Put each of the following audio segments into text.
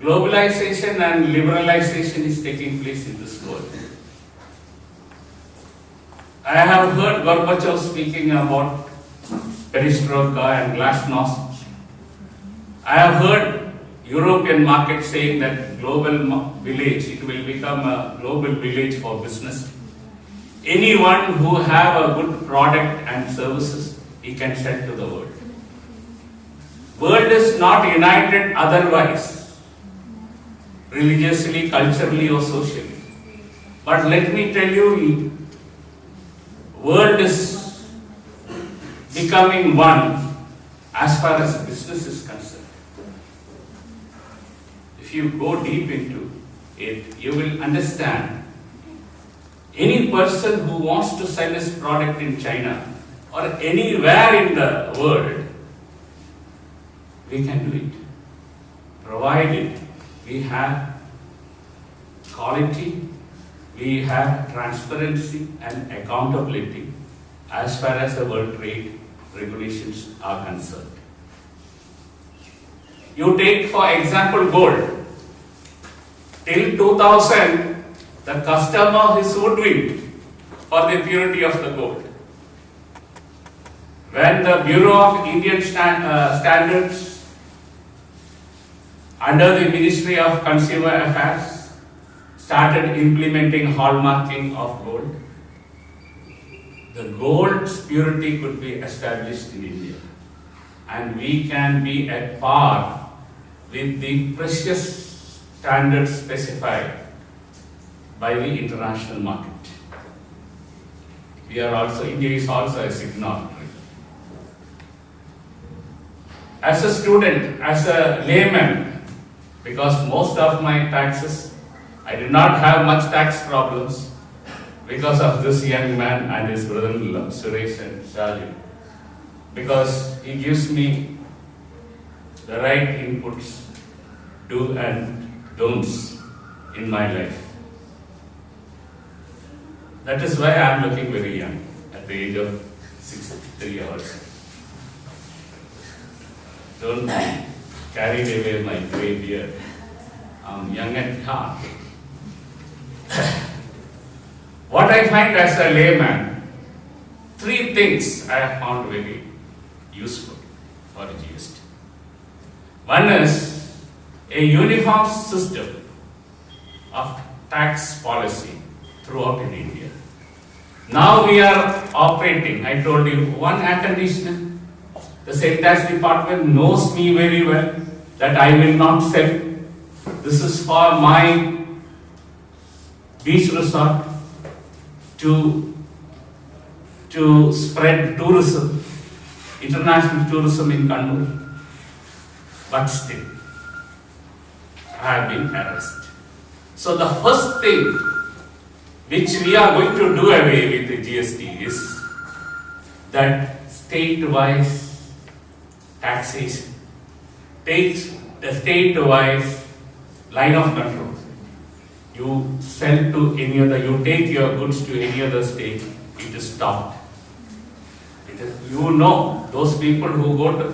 Globalization and liberalization is taking place in this world. I have heard Gorbachev speaking about perestroika and glasnost. I have heard European market saying that global village, it will become a global village for business. Anyone who have a good product and services, he can sell to the world. World is not united otherwise, religiously, culturally or socially. But let me tell you, world is becoming one as far as business is concerned. If you go deep into it, you will understand any person who wants to sell his product in China or anywhere in the world, we can do it, provided we have quality, we have transparency and accountability as far as the world trade regulations are concerned. You take for example gold. Till 2000, the customer is hoodwinked for the purity of the gold. When the Bureau of Indian Standards under the Ministry of Consumer Affairs started implementing hallmarking of gold, the gold's purity could be established in India, and we can be at par with the precious standards specified by the international market. India is also a signatory. As a student, as a layman, because most of my taxes, I did not have much tax problems because of this young man and his brother-in-law, Suresh and Shali, because he gives me the right inputs, do and don'ts in my life. That is why I am looking very young at the age of 63 years. Don't be carried away my grey beard. I'm young at heart. What I find as a layman, three things I have found very useful for GST. One is a uniform system of tax policy throughout in India. Now we are operating, I told you, one air conditioner. The state tax department knows me very well that I will not sell. This is for my beach resort to spread tourism, international tourism in Kannur. But still, I have been arrested. So the first thing which we are going to do away with the GST is that state-wise taxation. Takes the state-wise line of control. You sell to any other, you take your goods to any other state, it is stopped. Those people who go to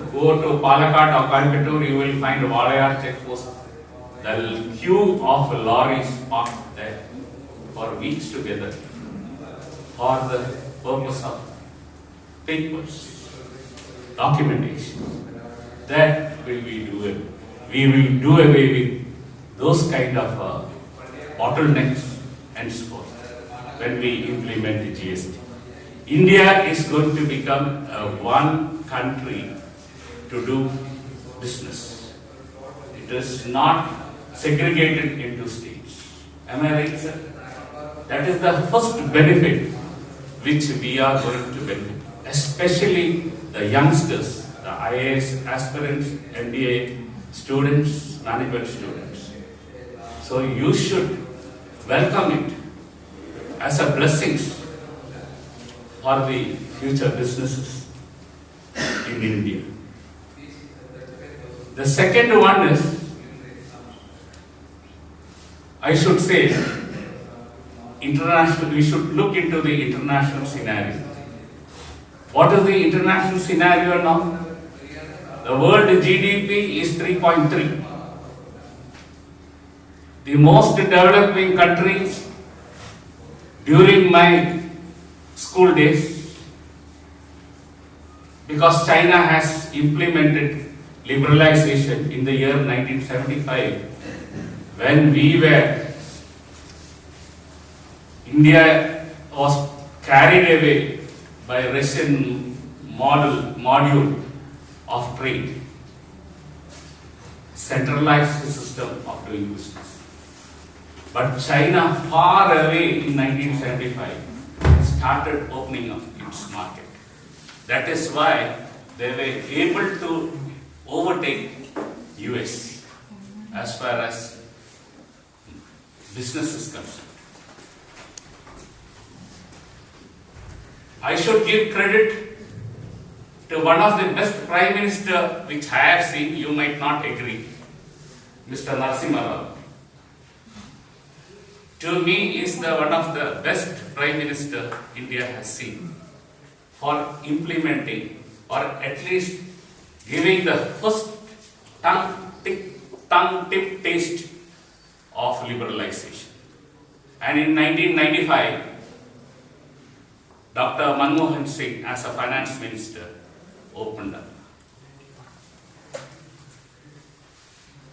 Palakkad or Coimbatore, you will find Walayar checkpost. The queue of lorries parked there for weeks together for the purpose of papers, documentation. That will be doable. We will do away with those kind of bottlenecks and so on when we implement the GST. India is going to become one country to do business. It is not segregated into states. Am I right, sir? That is the first benefit which we are going to benefit, especially the youngsters, the IAS aspirants, MBA students, management students. So you should welcome it as a blessing for the future businesses in India. The second one is, I should say, international. We should look into the international scenario. What is the international scenario now? The world GDP is 3.3. the most developing country during my school days, because China has implemented liberalization in the year 1975, when India was carried away by Russian module of trade, centralized system of doing business. But China, far away in 1975, started opening up its market. That is why they were able to overtake US as far as business is concerned. I should give credit to one of the best Prime Minister which I have seen. You might not agree, Mr. Narasimha. To me, is one of the best Prime Minister India has seen for implementing, or at least giving the first tongue tip taste of liberalization. And in 1995, Dr. Manmohan Singh, as a finance minister, opened up.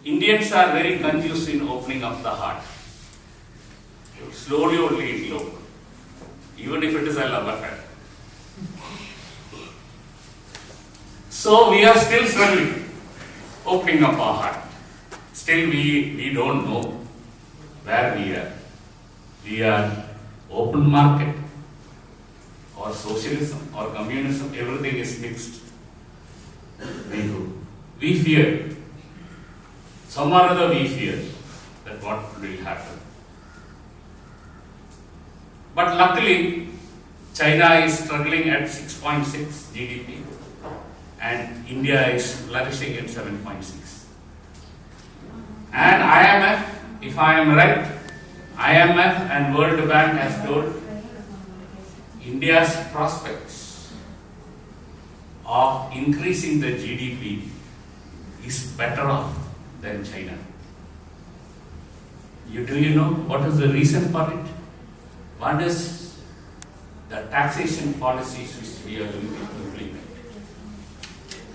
Indians are very confused in opening up the heart. Slowly only it will open, even if it is a love affair. So we are still struggling, opening up our heart. Still we don't know where we are. We are open market, or socialism, or communism, everything is mixed. We fear, some or other we fear that what will happen. But luckily, China is struggling at 6.6 GDP and India is flourishing at 7.6. And IMF, if I am right, IMF and World Bank has told India's prospects of increasing the GDP is better off than China. Do you know what is the reason for it? One is the taxation policies which we are going to implement.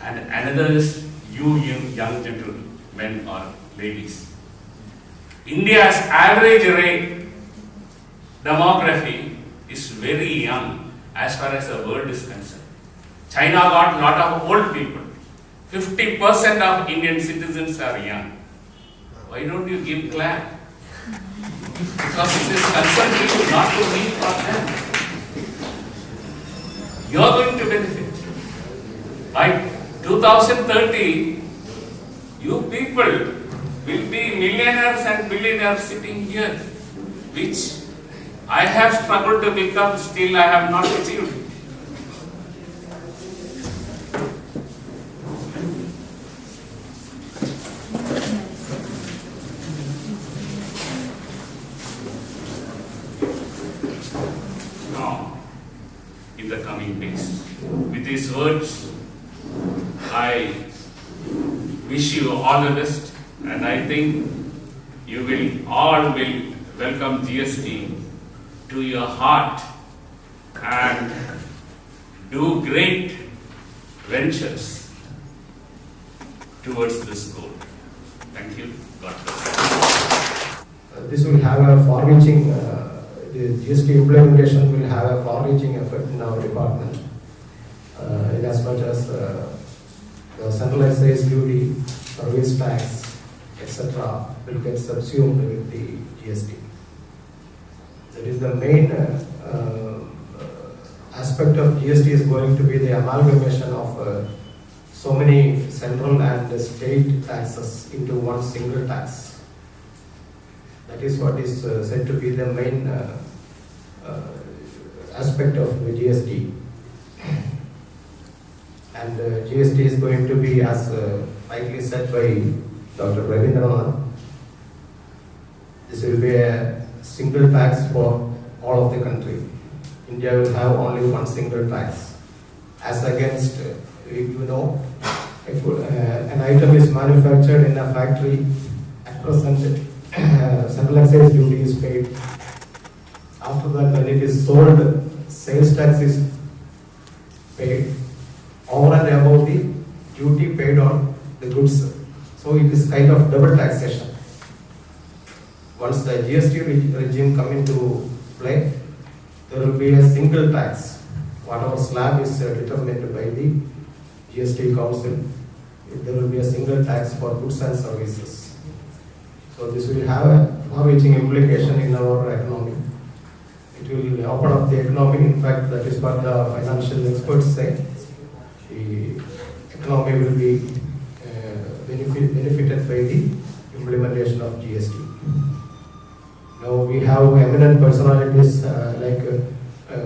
And another is you young gentlemen or ladies. India's average rate demography is very young as far as the world is concerned. China got a lot of old people. 50% of Indian citizens are young. Why don't you give clap? Because it is concerned to you, not to me or them. You are going to benefit. By 2030, you people will be millionaires and billionaires sitting here, which I have struggled to become, still I have not achieved. Now, in the coming days, with these words, I wish you all the best, and I think you will all welcome GST to your heart and do great ventures towards this goal. Thank you. God bless. This will have a far-reaching, the GST implementation will have a far-reaching effect in our department, in as much as the centralized excise duty, service tax, etc. will get subsumed with the GST. That is the main aspect of GST is going to be the amalgamation of so many central and state taxes into one single tax. That is what is said to be the main aspect of the GST. And GST is going to be, as rightly said by Dr. Ravindranath, this will be a single tax for all of the country. India will have only one single tax. As against, if an item is manufactured in a factory at present central excise duty is paid. After that, when it is sold, sales tax is paid over and above the duty paid on the goods. So it is kind of double taxation. Once the GST regime come into play, there will be a single tax. Whatever slab is determined by the GST council, there will be a single tax for goods and services. So this will have a far-reaching implication in our economy. It will open up the economy. In fact, that is what the financial experts say. The economy will be benefited by the implementation of GST. Now we have eminent personalities like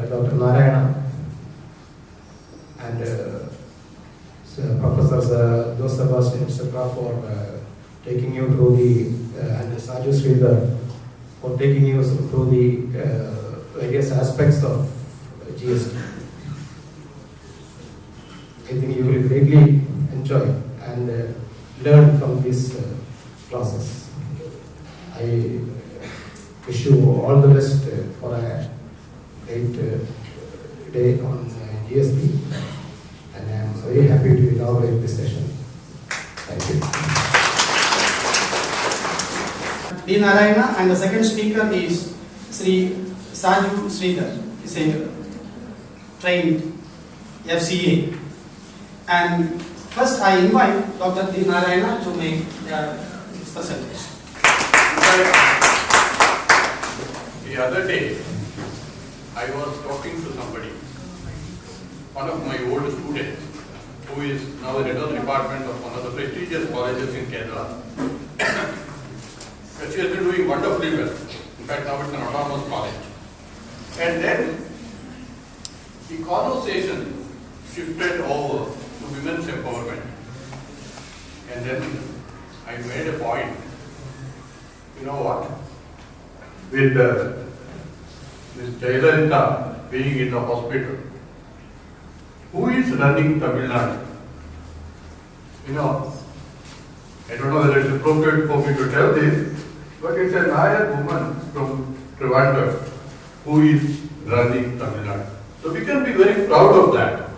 Dr. Narayana and Professors Joseph, etc. for taking you through the and Shri for taking you through the various aspects of GST. I think you will greatly enjoy and learn from this process. I wish you all the best for a great day on GST, and I am very happy to inaugurate this session. Thank you. D. Narayana, and the second speaker is Shri Saju Sridhar. He is a trained FCA. And first I invite Dr. D. Narayana to make his presentation. The other day, I was talking to somebody, one of my old students, who is now the head of the department of one of the prestigious colleges in Kerala. She has been doing wonderfully well. In fact, now it's an autonomous college. And then the conversation shifted over to women's empowerment. And then I made a point. You know what? With Ms. Jayalalitha being in the hospital, who is running Tamil Nadu? You know, I don't know whether it's appropriate for me to tell this, but it's a Nayar woman from Trivandrum who is running Tamil Nadu. So we can be very proud of that.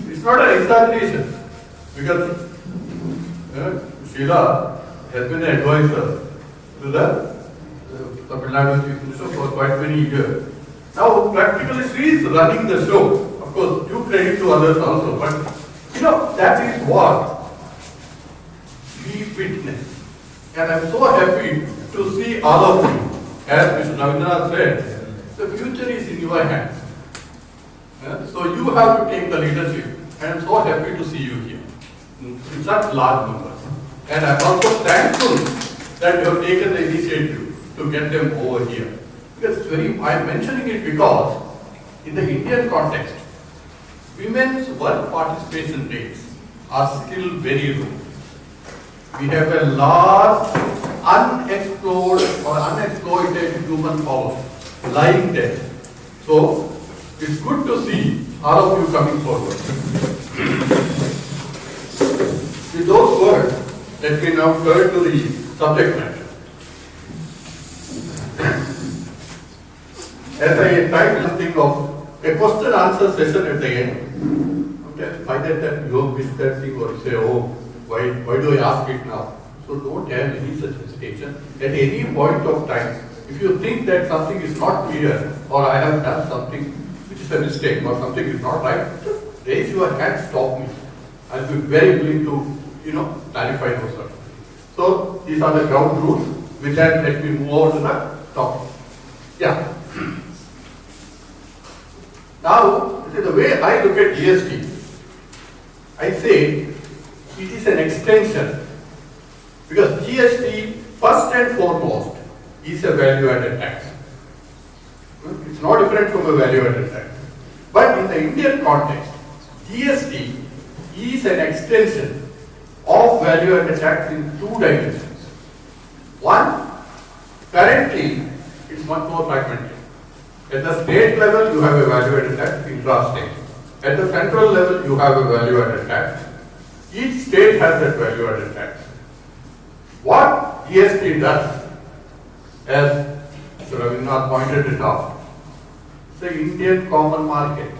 It's not an exaggeration, because Sheila has been an advisor to the Tamil Nadu Chief Minister for quite many years. Now, practically, Shri is running the show. Of course, due credit to others also, but you know, that is what we witness. And I'm so happy to see all of you. As Mr. Ravindranath said, the future is in your hands. So you have to take the leadership. And I'm so happy to see you here in such large numbers. And I'm also thankful that you have taken the initiative to get them over here. Because I'm mentioning it because in the Indian context, women's work participation rates are still very low. We have a large unexplored or unexploited human power lying there. So it's good to see all of you coming forward. With those words, let me now turn to the subject matter. As I tried to think of a question answer session at the end, okay, by that time you miss that thing or say, oh, why do I ask it now? So don't have any such hesitation. At any point of time, if you think that something is not clear or I have done something which is a mistake or something is not right, just raise your hand, stop me. I'll be very willing to, clarify those things. So these are the ground rules. With that, let me move on to the topic. Yeah. Now, the way I look at GST, I say it is an extension, because GST first and foremost is a value-added tax. It's not different from a value-added tax. But in the Indian context, GST is an extension of value-added tax in two dimensions. One, currently it's much more fragmented. At the state level, you have a value-added tax, intra-state. At the central level, you have a value-added tax. Each state has that value-added tax. What GST does, as Mr. Ravindranath pointed it out, the Indian common market.